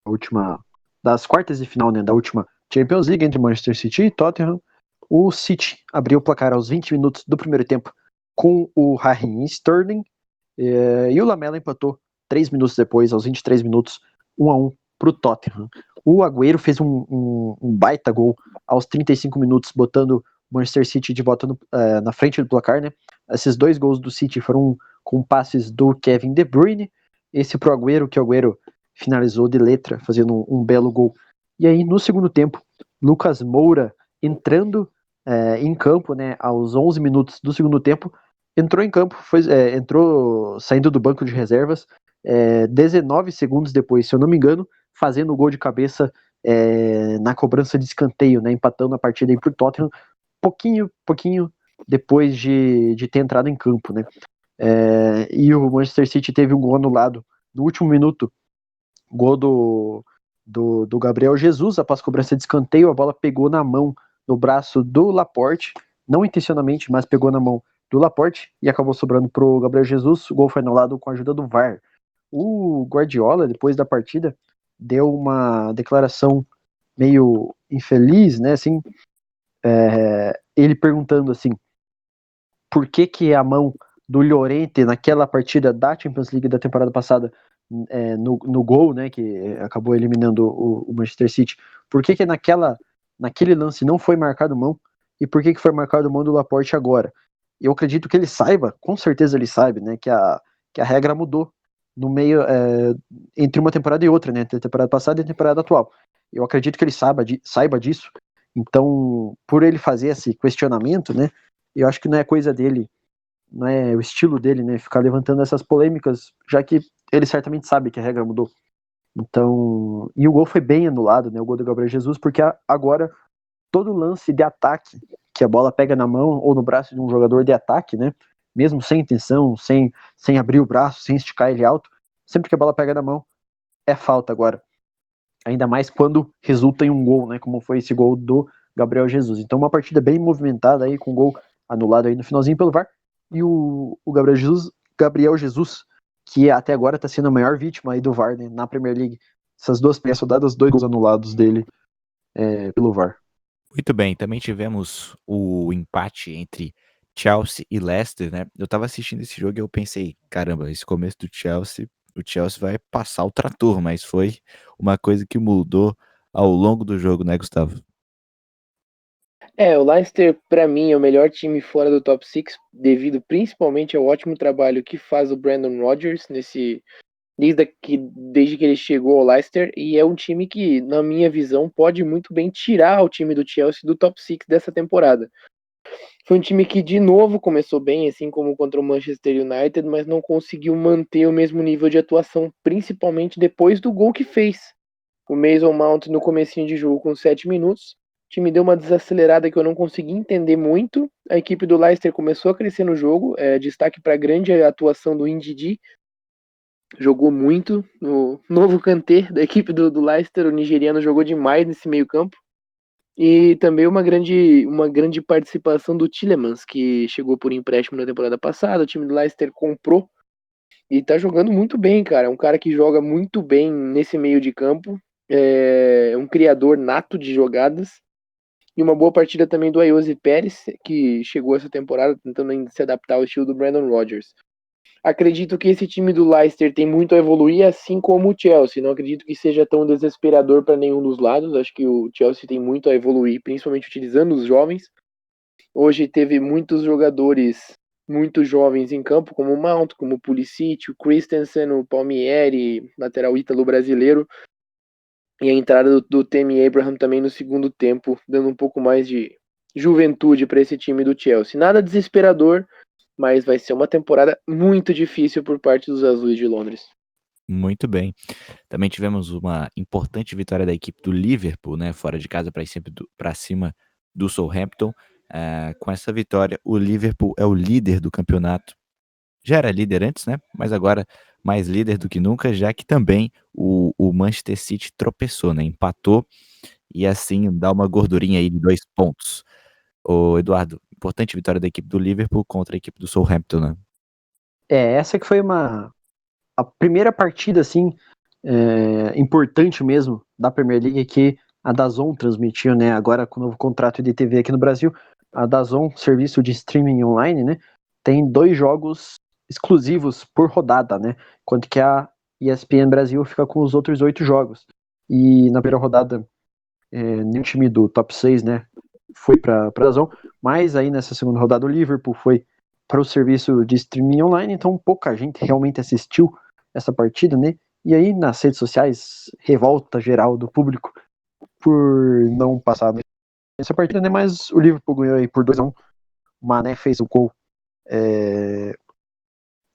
A última, das quartas de final, né? Da última Champions League entre Manchester City e Tottenham. O City abriu o placar aos 20 minutos do primeiro tempo com o Raheem Sterling e o Lamela empatou 3 minutos depois, aos 23 minutos, 1-1 para o Tottenham. O Agüero fez um baita gol aos 35 minutos, botando o Manchester City de volta na frente do placar, né? Esses 2 gols do City foram com passes do Kevin De Bruyne, esse pro Agüero, que o Agüero finalizou de letra, fazendo um belo gol. E aí, no segundo tempo, Lucas Moura entrando em campo, né, aos 11 minutos do segundo tempo, entrou em campo, entrou saindo do banco de reservas, 19 segundos depois, se eu não me engano, fazendo o gol de cabeça na cobrança de escanteio, né, empatando a partida aí pro Tottenham, pouquinho depois de ter entrado em campo, né. E o Manchester City teve um gol anulado no último minuto, gol do Gabriel Jesus, após cobrança de escanteio, a bola pegou na mão, no braço do Laporte, não intencionalmente, mas pegou na mão do Laporte e acabou sobrando pro Gabriel Jesus. O gol foi anulado com a ajuda do VAR. O Guardiola, depois da partida, deu uma declaração meio infeliz, né, assim, ele perguntando assim, por que a mão do Llorente naquela partida da Champions League da temporada passada, no gol, né, que acabou eliminando o Manchester City, por que naquele lance não foi marcado mão e por que foi marcado mão do Laporte agora? Eu acredito que ele saiba, com certeza ele sabe, né, que a regra mudou no meio, entre uma temporada e outra, né, entre a temporada passada e a temporada atual. Eu acredito que ele saiba disso, então, por ele fazer esse questionamento, né, eu acho que não é coisa dele, não é o estilo dele, né, ficar levantando essas polêmicas, já que ele certamente sabe que a regra mudou. Então, e o gol foi bem anulado, né, o gol do Gabriel Jesus, porque agora todo lance de ataque, que a bola pega na mão ou no braço de um jogador de ataque, né, mesmo sem intenção, sem abrir o braço, sem esticar ele alto, sempre que a bola pega na mão, é falta agora. Ainda mais quando resulta em um gol, né, como foi esse gol do Gabriel Jesus. Então, uma partida bem movimentada aí, com gol anulado aí no finalzinho pelo VAR, e o Gabriel Jesus, que até agora está sendo a maior vítima aí do VAR, né, na Premier League. Essas 2 primeiras rodadas, 2 gols anulados dele pelo VAR. Muito bem, também tivemos o empate entre Chelsea e Leicester, né. Eu estava assistindo esse jogo e eu pensei: "Caramba, esse começo do Chelsea, o Chelsea vai passar o trator", mas foi uma coisa que mudou ao longo do jogo, né, Gustavo? O Leicester, para mim, é o melhor time fora do top 6, devido principalmente ao ótimo trabalho que faz o Brendan Rodgers desde que ele chegou ao Leicester, e é um time que, na minha visão, pode muito bem tirar o time do Chelsea do top 6 dessa temporada. Foi um time que, de novo, começou bem, assim como contra o Manchester United, mas não conseguiu manter o mesmo nível de atuação, principalmente depois do gol que fez. O Mason Mount no comecinho de jogo com 7 minutos. O time deu uma desacelerada que eu não consegui entender muito. A equipe do Leicester começou a crescer no jogo. Destaque para a grande atuação do Ndidi. Jogou muito. O novo Kanté da equipe do Leicester, o nigeriano, jogou demais nesse meio campo. E também uma grande participação do Tielemans, que chegou por empréstimo na temporada passada. O time do Leicester comprou e tá jogando muito bem, cara. É um cara que joga muito bem nesse meio de campo. É um criador nato de jogadas. E uma boa partida também do Ayoze Pérez, que chegou essa temporada tentando ainda se adaptar ao estilo do Brandon Rodgers. Acredito que esse time do Leicester tem muito a evoluir, assim como o Chelsea. Não acredito que seja tão desesperador para nenhum dos lados. Acho que o Chelsea tem muito a evoluir, principalmente utilizando os jovens. Hoje teve muitos jogadores muito jovens em campo, como o Mount, como o Pulisic, o Christensen, o Palmieri, lateral ítalo brasileiro. E a entrada do Tammy Abraham também no segundo tempo, dando um pouco mais de juventude para esse time do Chelsea. Nada desesperador, mas vai ser uma temporada muito difícil por parte dos Azuis de Londres. Muito bem. Também tivemos uma importante vitória da equipe do Liverpool, né, fora de casa para cima do Southampton. Com essa vitória, o Liverpool é o líder do campeonato. Já era líder antes, né? Mas agora mais líder do que nunca, já que também o Manchester City tropeçou, né? Empatou e assim dá uma gordurinha aí de 2 pontos. Ô Eduardo, importante vitória da equipe do Liverpool contra a equipe do Southampton, né? Essa que foi a primeira partida, assim, importante mesmo da Premier League que a DAZN transmitiu, né? Agora com o novo contrato de TV aqui no Brasil, a DAZN, serviço de streaming online, né? Tem 2 jogos exclusivos por rodada, né? Enquanto que a ESPN Brasil fica com os outros 8 jogos. E na primeira rodada, nenhum time do top 6, né? Foi para a DAZN, mas aí nessa segunda rodada o Liverpool foi para o serviço de streaming online, então pouca gente realmente assistiu essa partida, né? E aí nas redes sociais, revolta geral do público por não passar nessa partida, né? Mas o Liverpool ganhou aí por 2-1. O Mané fez o gol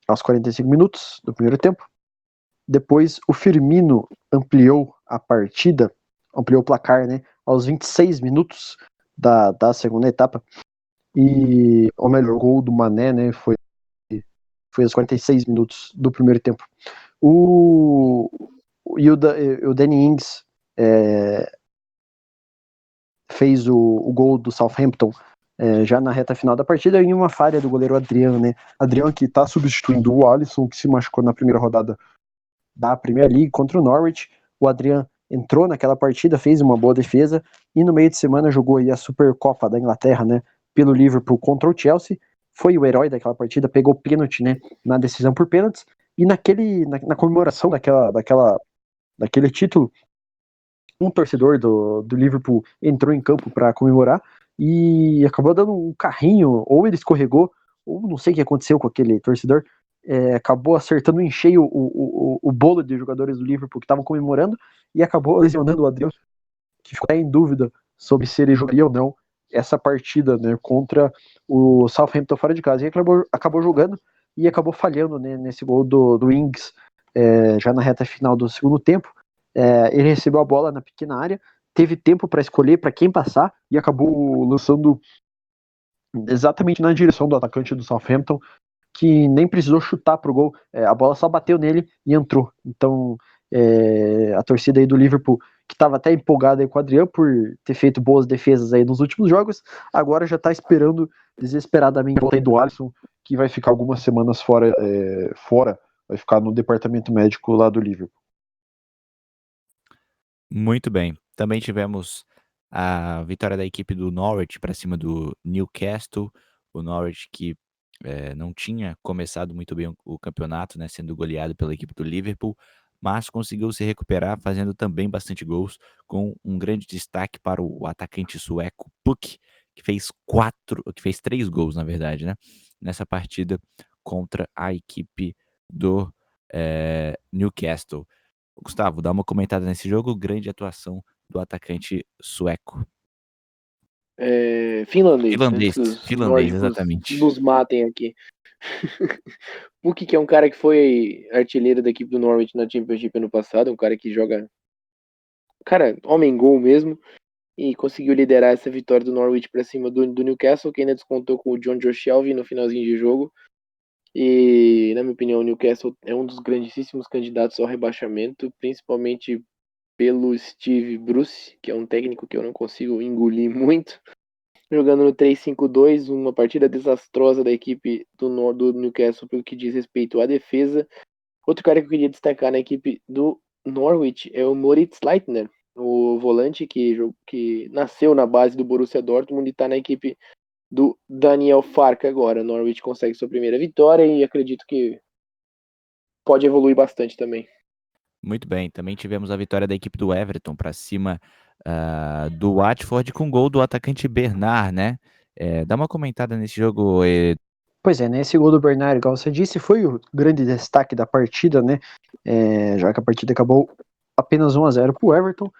aos 45 minutos do primeiro tempo. Depois o Firmino ampliou a partida, ampliou o placar, né? Aos 26 minutos da segunda etapa. E o melhor gol do Mané, né? Foi aos 46 minutos do primeiro tempo. O Danny Ings fez o gol do Southampton já na reta final da partida em uma falha do goleiro Adriano, né? Adriano que está substituindo o Alisson, que se machucou na primeira rodada da Premier League contra o Norwich. O Adriano entrou naquela partida, fez uma boa defesa e no meio de semana jogou aí a Supercopa da Inglaterra, né? Pelo Liverpool contra o Chelsea. Foi o herói daquela partida, pegou pênalti, né? Na decisão por pênaltis. E na comemoração daquele título, um torcedor do Liverpool entrou em campo para comemorar e acabou dando um carrinho, ou ele escorregou, ou não sei o que aconteceu com aquele torcedor, acabou acertando em cheio o bolo de jogadores do Liverpool que estavam comemorando e acabou lesionando o Adriano, que ficou em dúvida sobre se ele jogaria ou não essa partida, né, contra o Southampton fora de casa. E acabou jogando e acabou falhando, né, nesse gol do Ings já na reta final do segundo tempo. Ele recebeu a bola na pequena área, teve tempo para escolher para quem passar e acabou lançando exatamente na direção do atacante do Southampton, que nem precisou chutar pro gol, a bola só bateu nele e entrou. Então a torcida aí do Liverpool, que estava até empolgada aí com o Adriano por ter feito boas defesas aí nos últimos jogos, agora já está esperando desesperadamente a volta aí do Alisson, que vai ficar algumas semanas fora, vai ficar no departamento médico lá do Liverpool. Muito bem. Também tivemos a vitória da equipe do Norwich para cima do Newcastle. O Norwich que não tinha começado muito bem o campeonato, né, sendo goleado pela equipe do Liverpool, mas conseguiu se recuperar fazendo também bastante gols, com um grande destaque para o atacante sueco Pukki, que fez 3 gols, na verdade, né, nessa partida contra a equipe do Newcastle. Gustavo, dá uma comentada nesse jogo, grande atuação do atacante sueco. Finlandês, Finlandês, antes que os finlandês, nórdicos exatamente. nos matem aqui. Pukki, que é um cara que foi artilheiro da equipe do Norwich na Championship ano passado, um cara que joga, cara, homem-gol mesmo, e conseguiu liderar essa vitória do Norwich para cima do Newcastle, que ainda descontou com o John Joe Shelby no finalzinho de jogo. E, na minha opinião, o Newcastle é um dos grandíssimos candidatos ao rebaixamento, principalmente pelo Steve Bruce, que é um técnico que eu não consigo engolir muito. Jogando no 3-5-2, uma partida desastrosa da equipe do Newcastle pelo que diz respeito à defesa. Outro cara que eu queria destacar na equipe do Norwich é o Moritz Leitner, o volante que nasceu na base do Borussia Dortmund e está na equipe do Daniel Farke agora. Norwich consegue sua primeira vitória e acredito que pode evoluir bastante também. Muito bem, também tivemos a vitória da equipe do Everton para cima do Watford com gol do atacante Bernard, né? Dá uma comentada nesse jogo. Pois é, né? Esse gol do Bernard, igual você disse, foi o grande destaque da partida, né? Já que a partida acabou apenas 1-0 pro Everton.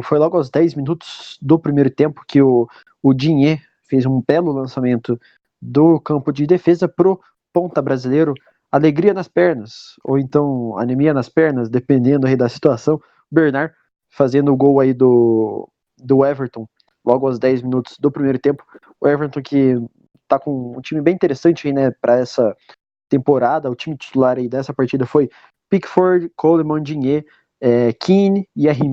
Foi logo aos 10 minutos do primeiro tempo que o O Digne fez um belo lançamento do campo de defesa pro ponta brasileiro, alegria nas pernas, ou então anemia nas pernas, dependendo aí da situação. Bernard fazendo o gol aí do Everton, logo aos 10 minutos do primeiro tempo. O Everton que tá com um time bem interessante aí, né, para essa temporada. O time titular aí dessa partida foi Pickford, Coleman, Digne, Keane, Yerry,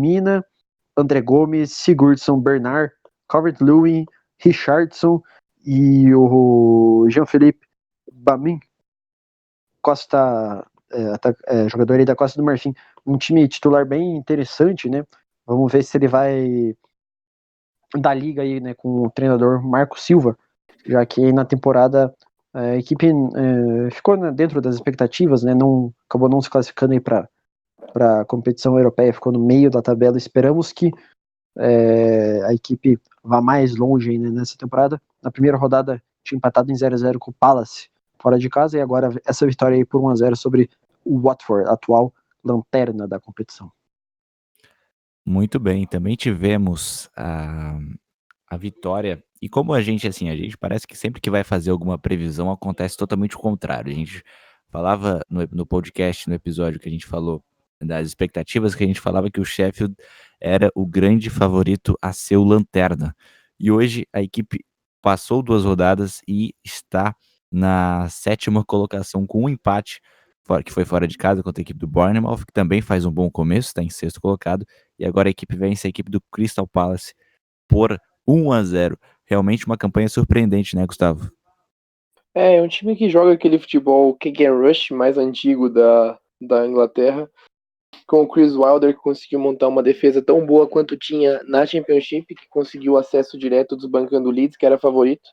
André Gomes, Sigurdsson, Bernard, Calvert-Lewin, Richardson e o Jean-Philippe Bamin, jogador aí da Costa do Marfim. Um time titular bem interessante, né? Vamos ver se ele vai da liga aí, né, com o treinador Marco Silva, já que na temporada a equipe ficou, né, dentro das expectativas, né? Acabou não se classificando aí para a competição europeia, ficou no meio da tabela. Esperamos que a equipe vá mais longe ainda nessa temporada. Na primeira rodada tinha empatado em 0-0 com o Palace fora de casa, e agora essa vitória aí por 1-0 sobre o Watford, atual lanterna da competição. Muito bem, também tivemos a vitória, e como a gente parece que sempre que vai fazer alguma previsão acontece totalmente o contrário. A gente falava no podcast, no episódio que a gente falou das expectativas, que a gente falava que o Sheffield era o grande favorito a ser o lanterna. E hoje a equipe passou 2 rodadas e está na 7ª colocação com um empate, que foi fora de casa contra a equipe do Bournemouth, que também faz um bom começo, está em 6º colocado, e agora a equipe vence a equipe do Crystal Palace por 1-0. Realmente uma campanha surpreendente, né, Gustavo? É um time que joga aquele futebol kick and rush mais antigo da Inglaterra, com o Chris Wilder, que conseguiu montar uma defesa tão boa quanto tinha na Championship, que conseguiu acesso direto desbancando o Leeds, que era favorito.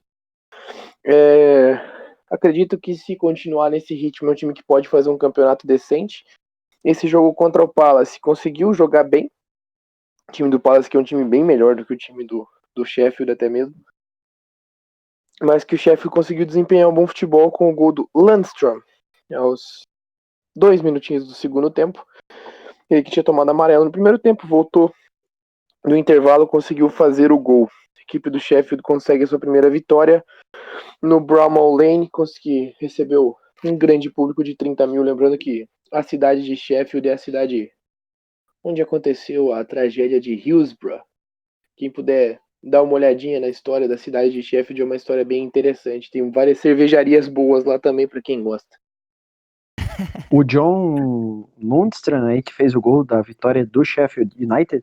Acredito que se continuar nesse ritmo, é um time que pode fazer um campeonato decente. Esse jogo contra o Palace conseguiu jogar bem. O time do Palace, que é um time bem melhor do que o time do Sheffield até mesmo. Mas que o Sheffield conseguiu desempenhar um bom futebol com o gol do Lundstrom aos 2 minutinhos do segundo tempo. Ele que tinha tomado amarelo no primeiro tempo, voltou no intervalo, conseguiu fazer o gol. A equipe do Sheffield consegue a sua primeira vitória no Bramall Lane, que recebeu um grande público de 30 mil. Lembrando que a cidade de Sheffield é a cidade onde aconteceu a tragédia de Hillsborough. Quem puder dar uma olhadinha na história da cidade de Sheffield, é uma história bem interessante. Tem várias cervejarias boas lá também para quem gosta. O John Lundstrom aí, que fez o gol da vitória do Sheffield United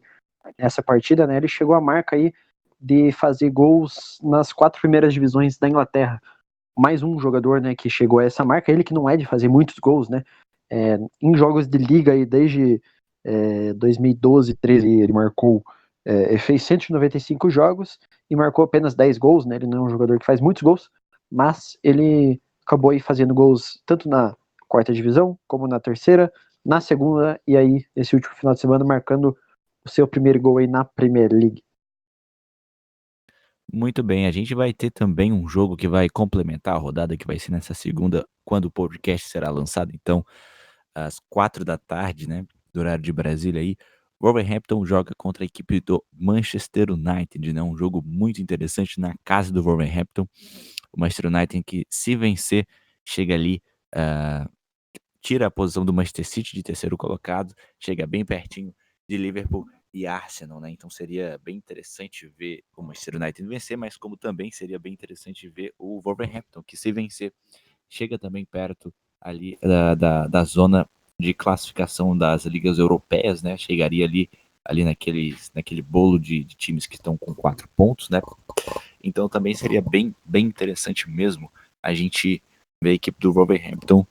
nessa partida, né? Ele chegou à marca aí de fazer gols nas 4 primeiras divisões da Inglaterra. Mais um jogador, né, que chegou a essa marca, ele que não é de fazer muitos gols, né? Em jogos de liga aí desde 2012, 13, ele fez 195 jogos e marcou apenas 10 gols, né? Ele não é um jogador que faz muitos gols, mas ele acabou aí fazendo gols tanto na 4ª divisão, como na 3ª, na 2ª, e aí, nesse último final de semana, marcando o seu primeiro gol aí na Premier League. Muito bem, a gente vai ter também um jogo que vai complementar a rodada, que vai ser nessa segunda, quando o podcast será lançado, então, às 4 da tarde, né, do horário de Brasília aí. Wolverhampton joga contra a equipe do Manchester United, né, um jogo muito interessante na casa do Wolverhampton. O Manchester United que, se vencer, chega ali, tira a posição do Manchester City de 3º colocado, chega bem pertinho de Liverpool e Arsenal, né? Então seria bem interessante ver o Manchester United vencer, mas como também seria bem interessante ver o Wolverhampton, que se vencer, chega também perto ali da zona de classificação das ligas europeias, né? Chegaria ali naquele bolo de times que estão com 4 pontos, né? Então também seria bem interessante mesmo a gente ver a equipe do Wolverhampton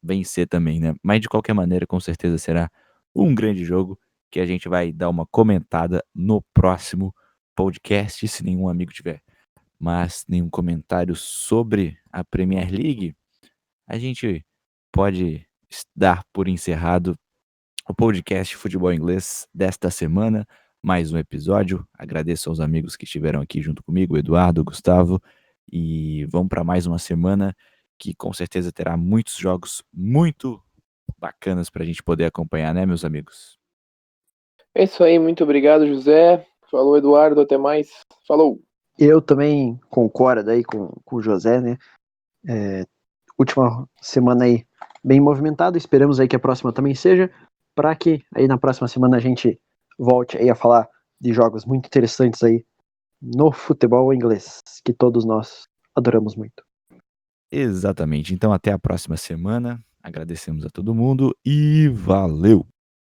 vencer também, né? Mas de qualquer maneira, com certeza será um grande jogo que a gente vai dar uma comentada no próximo podcast, se nenhum amigo tiver nenhum comentário sobre a Premier League, a gente pode dar por encerrado o podcast Futebol Inglês desta semana. Mais um episódio. Agradeço aos amigos que estiveram aqui junto comigo, Eduardo, Gustavo, e vamos para mais uma semana que com certeza terá muitos jogos muito bacanas para a gente poder acompanhar, né, meus amigos? É isso aí, muito obrigado, José. Falou, Eduardo, até mais. Falou. Eu também concordo aí com o José, né? Última semana aí bem movimentada, esperamos aí que a próxima também seja, para que aí na próxima semana a gente volte aí a falar de jogos muito interessantes aí no futebol inglês, que todos nós adoramos muito. Exatamente. Então até a próxima semana. Agradecemos a todo mundo e valeu!